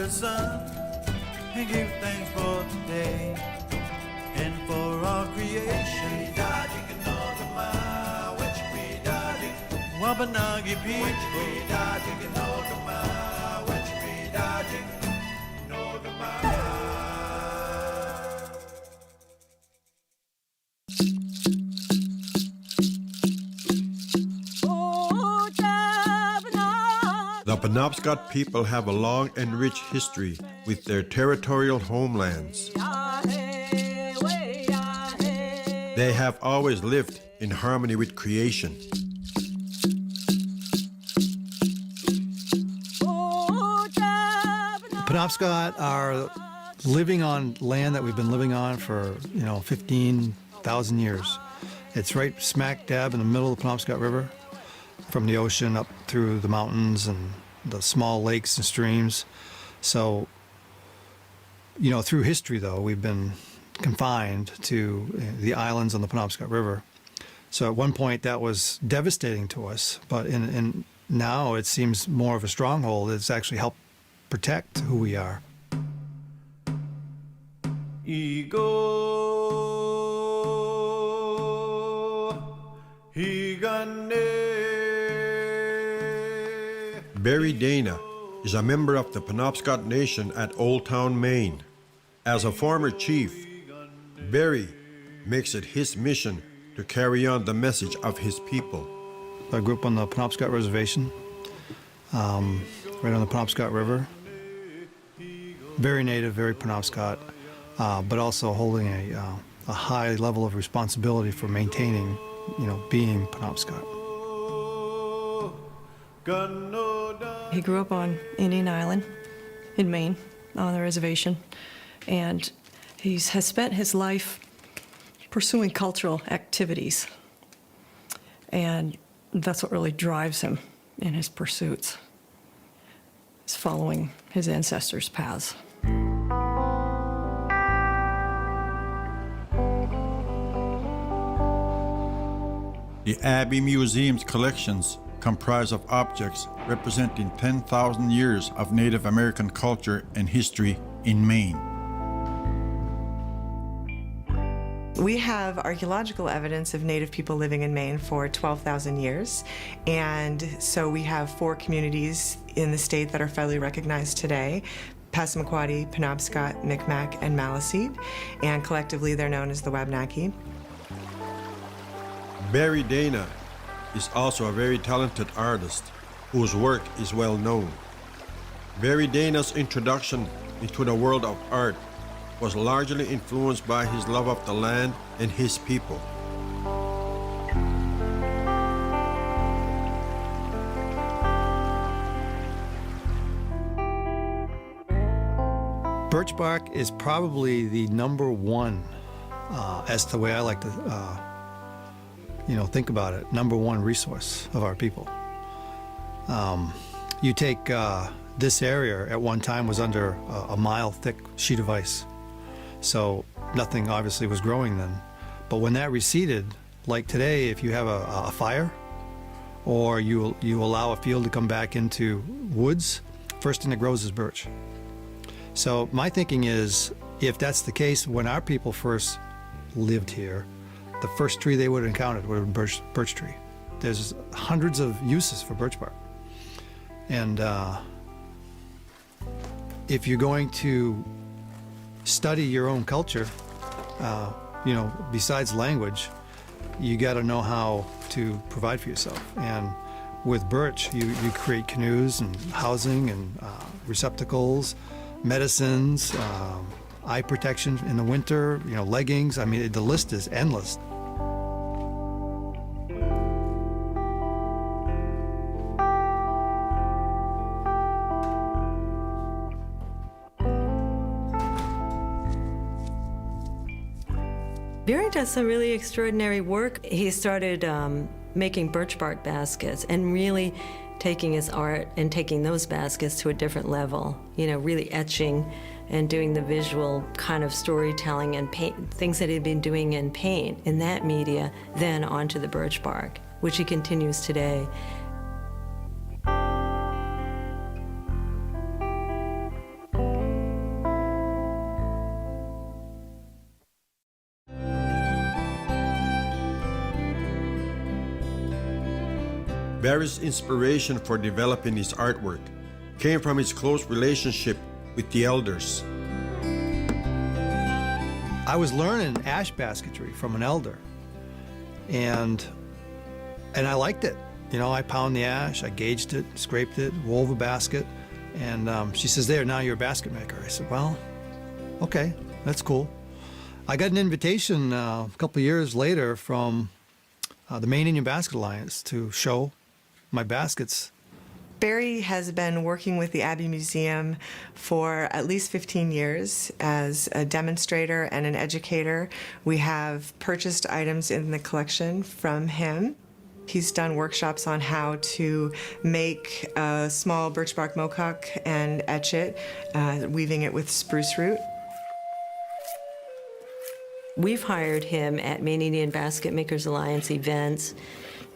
the sun and give thanks for today and for our creation. Wabanagi people. The Penobscot people have a long and rich history with their territorial homelands. They have always lived in harmony with creation. Penobscot are living on land that we've been living on for, 15,000 years. It's right smack dab in the middle of the Penobscot River, from the ocean up through the mountains and the small lakes and streams. So, through history, though, we've been confined to the islands on the Penobscot River. So at one point that was devastating to us, but in now it seems more of a stronghold. It's actually helped protect who we are. Barry Dana is a member of the Penobscot Nation at Old Town, Maine. As a former chief, Barry makes it his mission to carry on the message of his people. I grew up on the Penobscot Reservation, right on the Penobscot River. Very native, very Penobscot, but also holding a high level of responsibility for maintaining, being Penobscot. He grew up on Indian Island in Maine on the reservation, and he has spent his life pursuing cultural activities, and that's what really drives him in his pursuits. Is following his ancestors' paths. The Abbey Museum's collections comprise of objects representing 10,000 years of Native American culture and history in Maine. We have archaeological evidence of Native people living in Maine for 12,000 years, and so we have 4 communities in the state that are federally recognized today: Passamaquoddy, Penobscot, Micmac, and Maliseet, and collectively they're known as the Wabanaki. Barry Dana is also a very talented artist whose work is well known. Barry Dana's introduction into the world of art was largely influenced by his love of the land and his people. Birch bark is probably the number one, as the way I like to, think about it, number one resource of our people. You take this area at one time was under a mile thick sheet of ice. So nothing obviously was growing then. But when that receded, like today, if you have a fire or you allow a field to come back into woods, first thing that grows is birch. So my thinking is, if that's the case, when our people first lived here, the first tree they would have encountered would have been birch tree. There's hundreds of uses for birch bark. And if you're going to study your own culture, besides language, you got to know how to provide for yourself. And with birch, you create canoes and housing and receptacles, medicines, eye protection in the winter, leggings. I mean, the list is endless. Barry does some really extraordinary work. He started making birch bark baskets and really taking his art and taking those baskets to a different level, really etching and doing the visual kind of storytelling and paint, things that he'd been doing in paint in that media, then onto the birch bark, which he continues today. Barry's inspiration for developing his artwork came from his close relationship with the elders. I was learning ash basketry from an elder, and I liked it. You know, I pound the ash, I gauged it, scraped it, wove a basket, and she says, "There, now you're a basket maker." I said, "Well, okay, that's cool." I got an invitation a couple of years later from the Maine Indian Basket Alliance to show my baskets. Barry has been working with the Abbey Museum for at least 15 years as a demonstrator and an educator. We have purchased items in the collection from him. He's done workshops on how to make a small birch bark mocock and etch it, weaving it with spruce root. We've hired him at Maine Indian Basket Makers Alliance events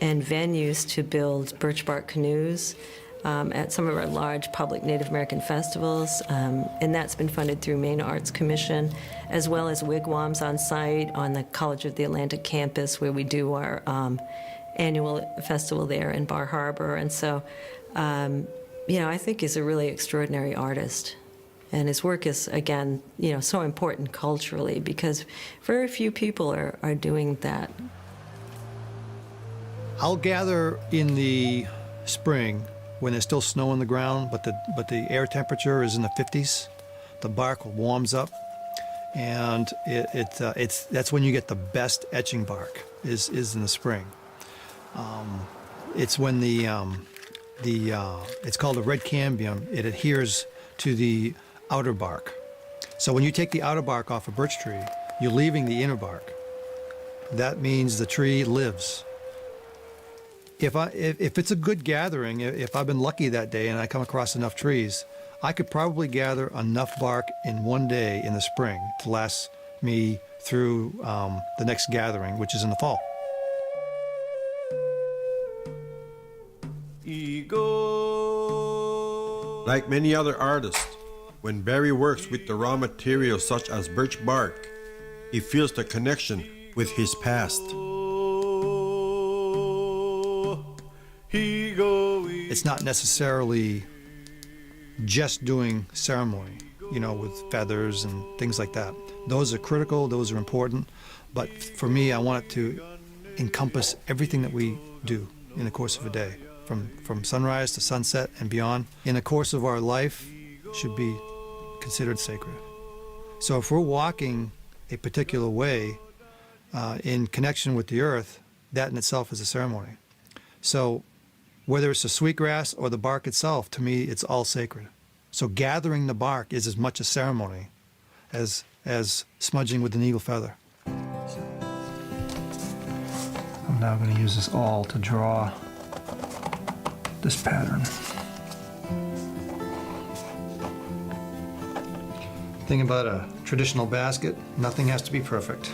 and venues to build birch bark canoes at some of our large public Native American festivals, and that's been funded through Maine Arts Commission, as well as wigwams on site on the College of the Atlantic campus where we do our annual festival there in Bar Harbor. And so, I think he's a really extraordinary artist. And his work is, again, so important culturally because very few people are doing that. I'll gather in the spring when there's still snow on the ground, but the air temperature is in the 50s. The bark warms up, and that's when you get the best etching bark is in the spring. It's when it's called a red cambium. It adheres to the outer bark. So when you take the outer bark off a birch tree, you're leaving the inner bark. That means the tree lives. If it's a good gathering, if I've been lucky that day and I come across enough trees, I could probably gather enough bark in one day in the spring to last me through the next gathering, which is in the fall. Like many other artists, when Barry works with the raw materials such as birch bark, he feels the connection with his past. It's not necessarily just doing ceremony, with feathers and things like that. Those are critical, those are important, but for me, I want it to encompass everything that we do in the course of a day, from sunrise to sunset and beyond. In the course of our life, should be considered sacred. So if we're walking a particular way in connection with the earth, that in itself is a ceremony. So whether it's the sweetgrass or the bark itself, to me, it's all sacred. So gathering the bark is as much a ceremony as smudging with an eagle feather. I'm now going to use this awl to draw this pattern. Thing about a traditional basket, nothing has to be perfect.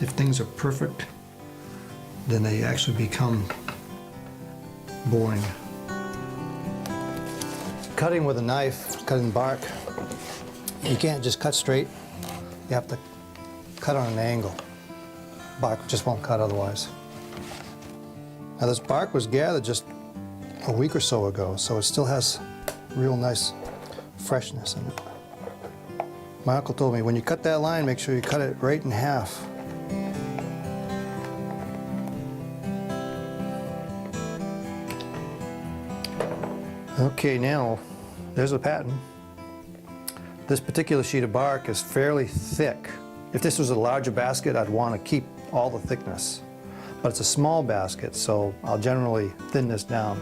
If things are perfect, then they actually become boring. Cutting with a knife, cutting bark, you can't just cut straight. You have to cut on an angle. Bark just won't cut otherwise. Now this bark was gathered just a week or so ago, so it still has real nice freshness in it. My uncle told me, when you cut that line, make sure you cut it right in half. Okay, now there's a pattern. This particular sheet of bark is fairly thick. If this was a larger basket, I'd want to keep all the thickness. But it's a small basket, so I'll generally thin this down.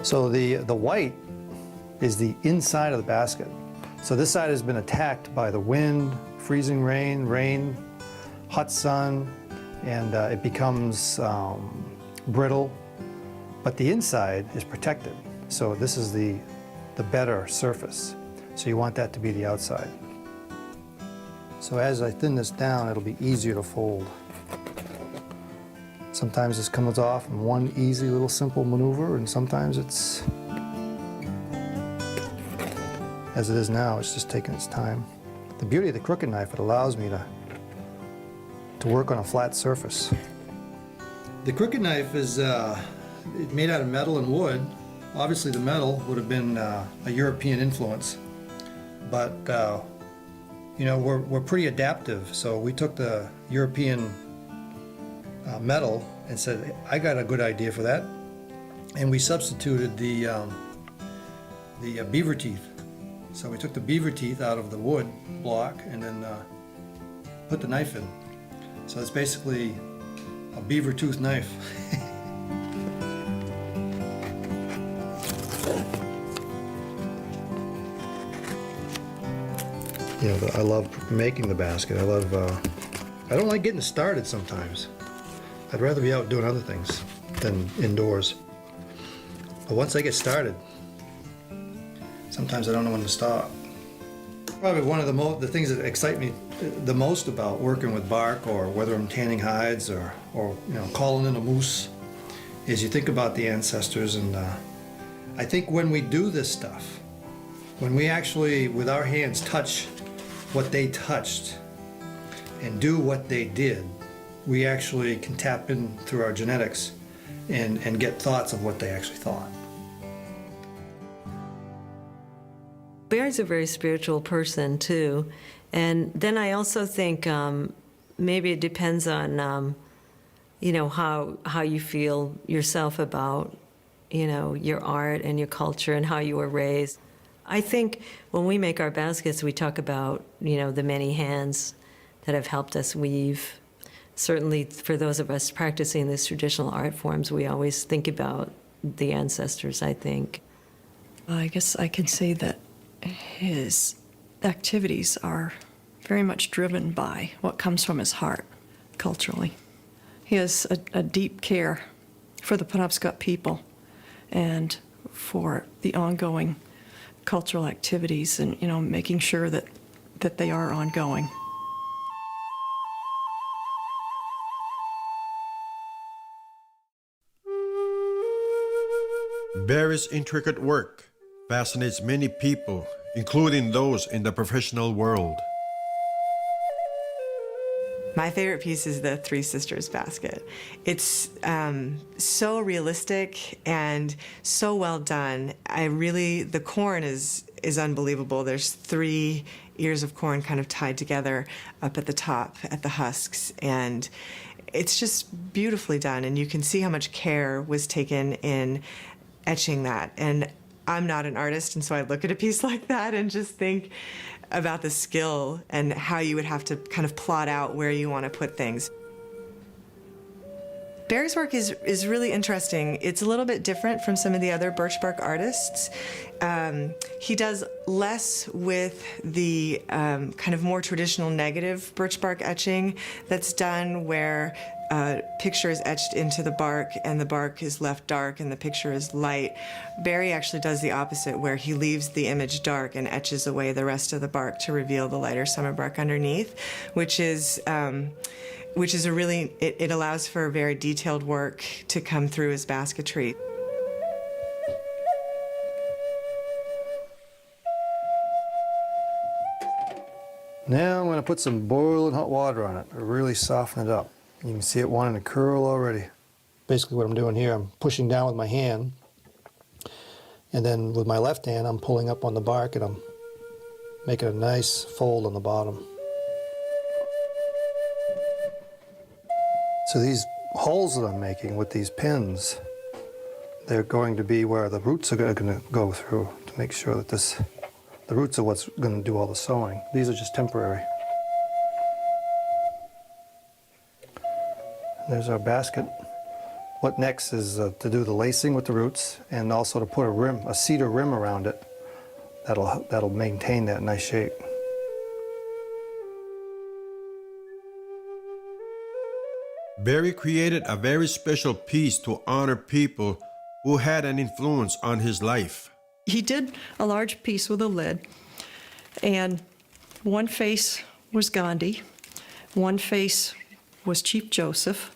So the white is the inside of the basket. So this side has been attacked by the wind, freezing rain, hot sun, and it becomes brittle. But the inside is protected. So this is the better surface. So you want that to be the outside. So as I thin this down, it'll be easier to fold. Sometimes this comes off in one easy little simple maneuver, and sometimes it's, as it is now, it's just taking its time. The beauty of the crooked knife, it allows me to to work on a flat surface. The crooked knife is made out of metal and wood. Obviously the metal would have been a European influence, but you know, we're pretty adaptive, so we took the European metal and said, I got a good idea for that, and we substituted the beaver teeth. So we took the beaver teeth out of the wood block and then put the knife in. So it's basically a beaver tooth knife. You know, I love making the basket. I don't like getting started sometimes. I'd rather be out doing other things than indoors. But once I get started, sometimes I don't know when to stop. Probably one of the things that excite me the most about working with bark, or whether I'm tanning hides or you know, calling in a moose, is you think about the ancestors. And I think when we do this stuff, when we actually with our hands touch what they touched and do what they did, we actually can tap in through our genetics and get thoughts of what they actually thought. Barry's a very spiritual person too, and then I also think maybe it depends on you know, how you feel yourself about, you know, your art and your culture and how you were raised. I think when we make our baskets, we talk about, you know, the many hands that have helped us weave. Certainly for those of us practicing these traditional art forms, we always think about the ancestors, I think. I guess I can say that his activities are very much driven by what comes from his heart culturally. He has a deep care for the Penobscot people and for the ongoing cultural activities, and, you know, making sure that they are ongoing. Barry's intricate work fascinates many people, including those in the professional world. My favorite piece is the Three Sisters basket. It's so realistic and so well done. The corn is unbelievable. There's 3 ears of corn kind of tied together up at the top, at the husks, and it's just beautifully done. And you can see how much care was taken in etching that. And I'm not an artist, and so I look at a piece like that and just think about the skill and how you would have to kind of plot out where you want to put things. Barry's work is really interesting. It's a little bit different from some of the other birch bark artists. He does less with the kind of more traditional negative birch bark etching that's done where picture is etched into the bark and the bark is left dark and the picture is light. Barry actually does the opposite, where he leaves the image dark and etches away the rest of the bark to reveal the lighter summer bark underneath, which is a really, it allows for very detailed work to come through his basketry. Now I'm going to put some boiling hot water on it to really soften it up. You can see it wanting to curl already. Basically what I'm doing here, I'm pushing down with my hand, and then with my left hand I'm pulling up on the bark and I'm making a nice fold on the bottom. So these holes that I'm making with these pins, they're going to be where the roots are going to go through to make sure that the roots are what's going to do all the sewing. These are just temporary. There's our basket. What next is to do the lacing with the roots, and also to put a cedar rim around it that'll maintain that nice shape. Barry created a very special piece to honor people who had an influence on his life. He did a large piece with a lid, and one face was Gandhi, one face was Chief Joseph,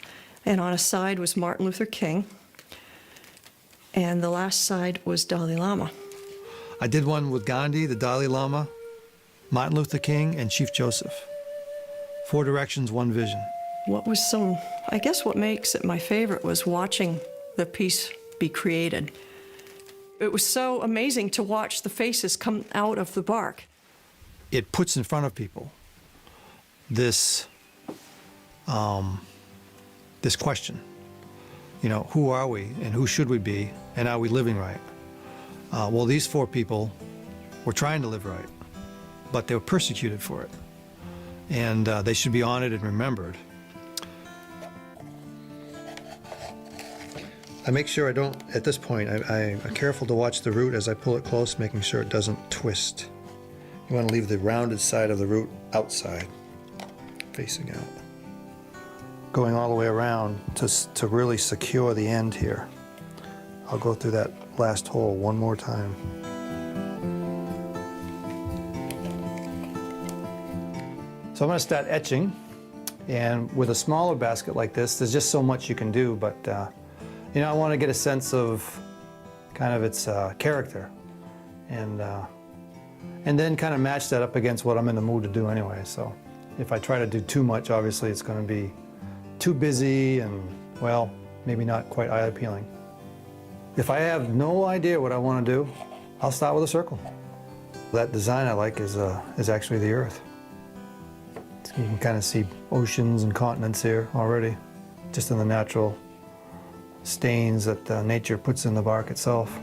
and on a side was Martin Luther King, and the last side was Dalai Lama. I did one with Gandhi, the Dalai Lama, Martin Luther King, and Chief Joseph. 4 directions, 1 vision. What was so, I guess what makes it my favorite was watching the piece be created. It was so amazing to watch the faces come out of the bark. It puts in front of people this this question, you know, who are we and who should we be and are we living right? Well, these four people were trying to live right, but they were persecuted for it, and they should be honored and remembered. I make sure I don't, at this point, I'm careful to watch the root as I pull it close, making sure it doesn't twist. You want to leave the rounded side of the root outside, facing out. Going all the way around to really secure the end here. I'll go through that last hole one more time. So I'm going to start etching, and with a smaller basket like this, there's just so much you can do, but you know, I want to get a sense of kind of its character, and then kind of match that up against what I'm in the mood to do anyway. So if I try to do too much, obviously it's going to be too busy and, well, maybe not quite eye-appealing. If I have no idea what I want to do, I'll start with a circle. That design I like is actually the Earth. You can kind of see oceans and continents here already, just in the natural stains that nature puts in the bark itself.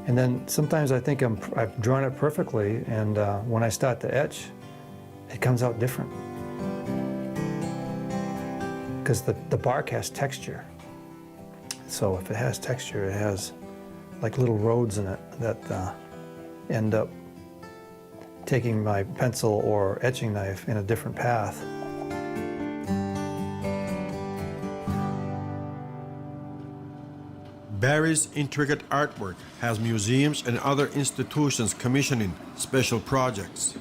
And then sometimes I think I've drawn it perfectly, and when I start to etch, it comes out different. Because the bark has texture. So if it has texture, it has like little roads in it that end up taking my pencil or etching knife in a different path. Barry's intricate artwork has museums and other institutions commissioning special projects.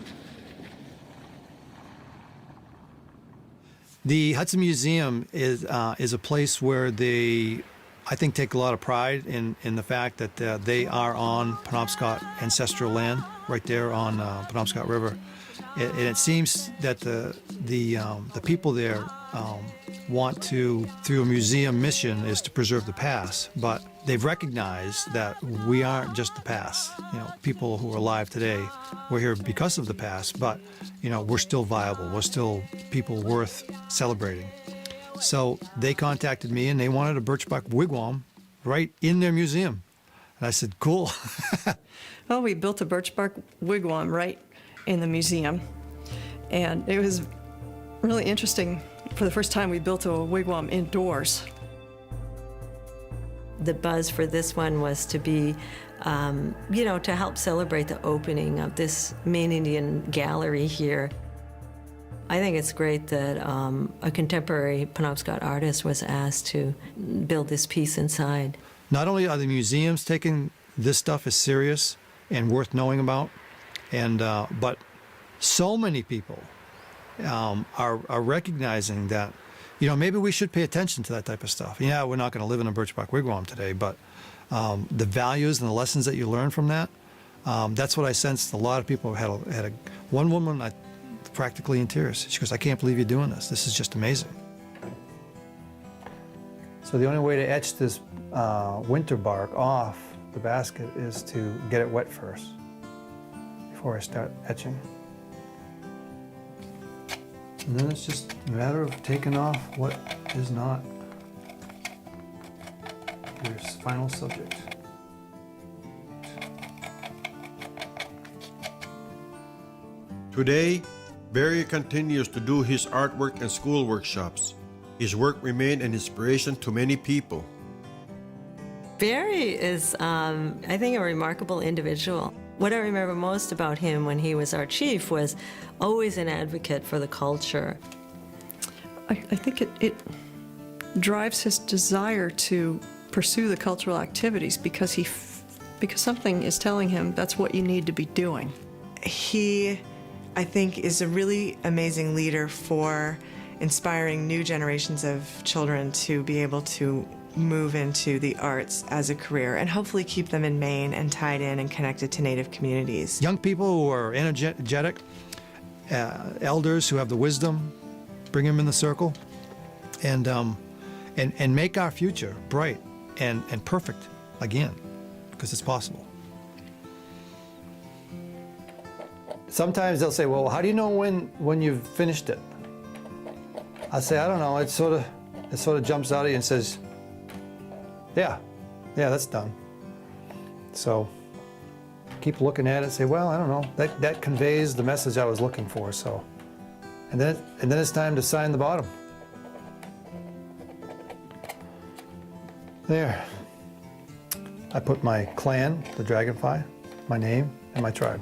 The Hudson Museum is a place where they, I think, take a lot of pride in the fact that they are on Penobscot ancestral land, right there on Penobscot River. And it seems that the people there want to, through a museum mission, is to preserve the past, but they've recognized that we aren't just the past. You know, people who are alive today, we're here because of the past, but, you know, we're still viable. We're still people worth celebrating. So they contacted me and they wanted a birchbark wigwam right in their museum. And I said, cool. Well, we built a birchbark wigwam right in the museum, and it was really interesting. For the first time, we built a wigwam indoors. The buzz for this one was to be, you know, to help celebrate the opening of this main Indian gallery here. I think it's great that a contemporary Penobscot artist was asked to build this piece inside. Not only are the museums taking this stuff as serious and worth knowing about, and but so many people are recognizing that, you know, maybe we should pay attention to that type of stuff. Yeah, we're not going to live in a birchbark wigwam today, but the values and the lessons that you learn from that, that's what I sensed. A lot of people had one woman practically in tears. She goes, I can't believe you're doing this. This is just amazing. So the only way to etch this winter bark off the basket is to get it wet first before I start etching. And then it's just a matter of taking off what is not your final subject. Today, Barry continues to do his artwork and school workshops. His work remained an inspiration to many people. Barry is, I think, a remarkable individual. What I remember most about him when he was our chief was always an advocate for the culture. I think it drives his desire to pursue the cultural activities because because something is telling him that's what you need to be doing. He, I think, is a really amazing leader for inspiring new generations of children to be able to move into the arts as a career and hopefully keep them in Maine and tied in and connected to Native communities. Young people who are energetic, elders who have the wisdom, bring them in the circle, and make our future bright and perfect again, because it's possible. Sometimes they'll say, well, how do you know when you've finished it? I say, I don't know. It sort of jumps out at you and says, yeah, that's done. So keep looking at it and say, well, I don't know. That conveys the message I was looking for. So, and then it's time to sign the bottom. There. I put my clan, the Dragonfly, my name, and my tribe.